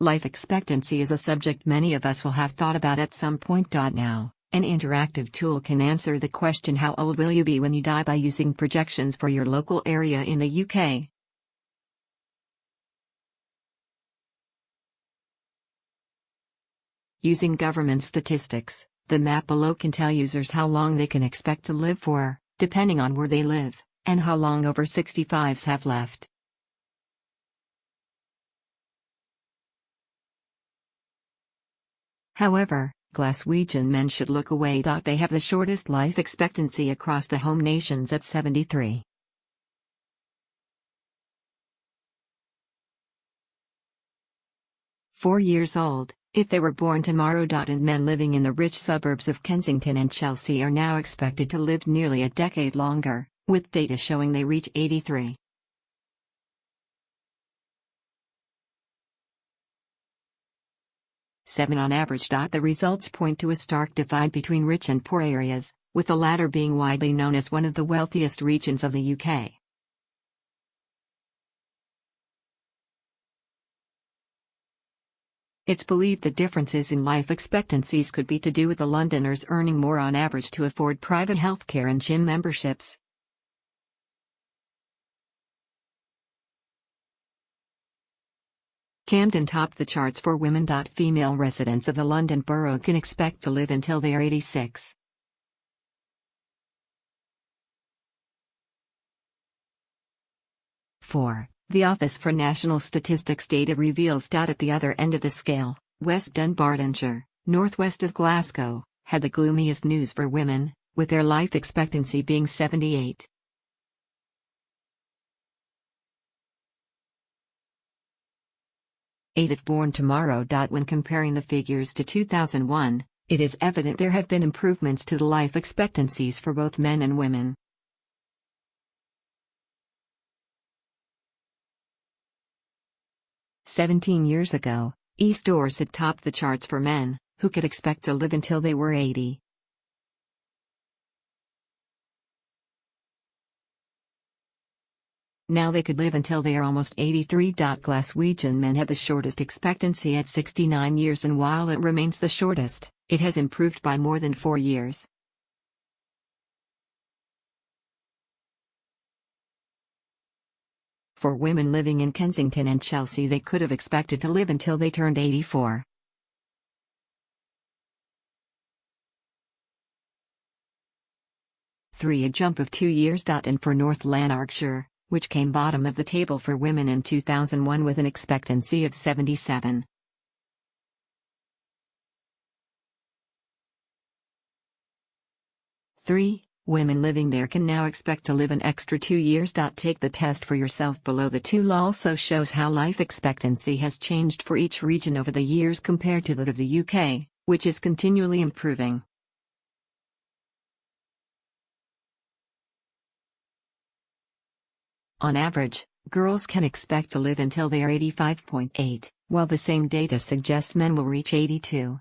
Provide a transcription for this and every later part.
Life expectancy is a subject many of us will have thought about at some point. Now, an interactive tool can answer the question, how old will you be when you die, by using projections for your local area in the UK. Using government statistics, the map below can tell users how long they can expect to live for, depending on where they live, and how long over 65s have left. However, Glaswegian men should look away. They have the shortest life expectancy across the home nations at 73. "4 years old, if they were born tomorrow." And men living in the rich suburbs of Kensington and Chelsea are now expected to live nearly a decade longer, with data showing they reach 83. Seven on average. The results point to a stark divide between rich and poor areas, with the latter being widely known as one of the wealthiest regions of the UK. It's believed the differences in life expectancies could be to do with the Londoners earning more on average to afford private healthcare and gym memberships. Camden topped the charts for women. Female residents of the London Borough can expect to live until they are 86. The Office for National Statistics data reveals. At the other end of the scale, West Dunbartonshire, northwest of Glasgow, had the gloomiest news for women, with their life expectancy being 78. If born tomorrow. When comparing the figures to 2001, it is evident there have been improvements to the life expectancies for both men and women. "17 years ago, East Dorset topped the charts for men, who could expect to live until they were 80. Now they could live until they are almost 83. Glaswegian men have the shortest expectancy at 69 years, and while it remains the shortest, it has improved by more than 4 years. For women living in Kensington and Chelsea, they could have expected to live until they turned 84. A jump of 2 years. And for North Lanarkshire, which came bottom of the table for women in 2001 with an expectancy of 77. Women living there can now expect to live an extra 2 years. Take the test for yourself below. The tool also shows how life expectancy has changed for each region over the years compared to that of the UK, which is continually improving. On average, girls can expect to live until they are 85.8, while the same data suggests men will reach 82.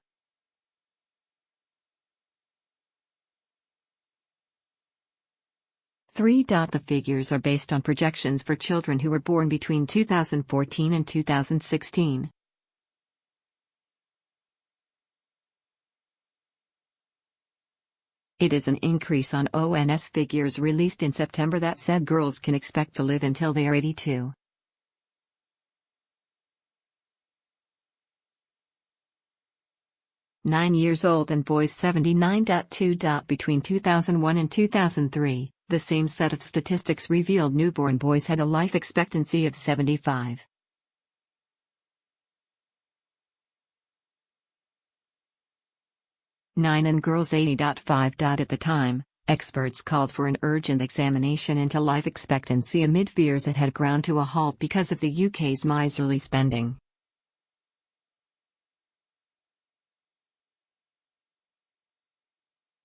The figures are based on projections for children who were born between 2014 and 2016. It is an increase on ONS figures released in September that said girls can expect to live until they are 82. "9 years old and boys 79.2. Between 2001 and 2003, the same set of statistics revealed newborn boys had a life expectancy of 75. And girls 80.5. At the time, experts called for an urgent examination into life expectancy amid fears it had ground to a halt because of the UK's miserly spending.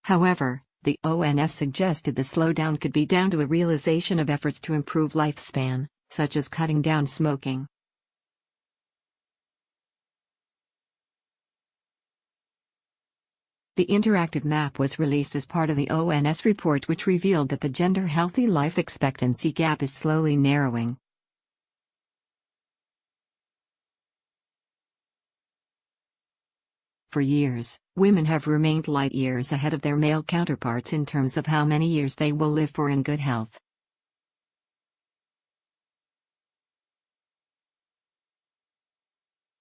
However, the ONS suggested the slowdown could be down to a realization of efforts to improve lifespan, such as cutting down smoking. The interactive map was released as part of the ONS report, which revealed that the gender-healthy life expectancy gap is slowly narrowing. For years, women have remained light years ahead of their male counterparts in terms of how many years they will live for in good health.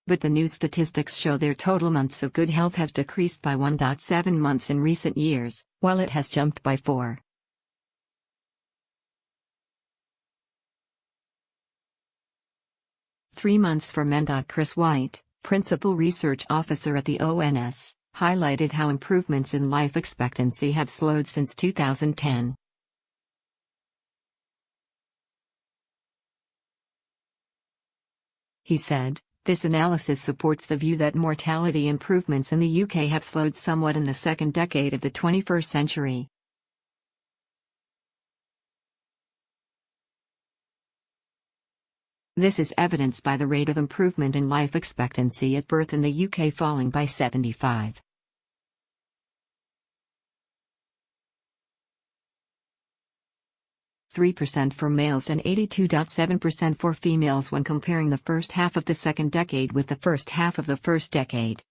But the new statistics show their total months of good health has decreased by 1.7 months in recent years, while it has jumped by 4. "3 months for men." Chris White, Principal Research Officer at the ONS, highlighted how improvements in life expectancy have slowed since 2010. He said, "This analysis supports the view that mortality improvements in the UK have slowed somewhat in the second decade of the 21st century. This is evidenced by the rate of improvement in life expectancy at birth in the UK falling by 75.3% for males and 82.7% for females when comparing the first half of the second decade with the first half of the first decade."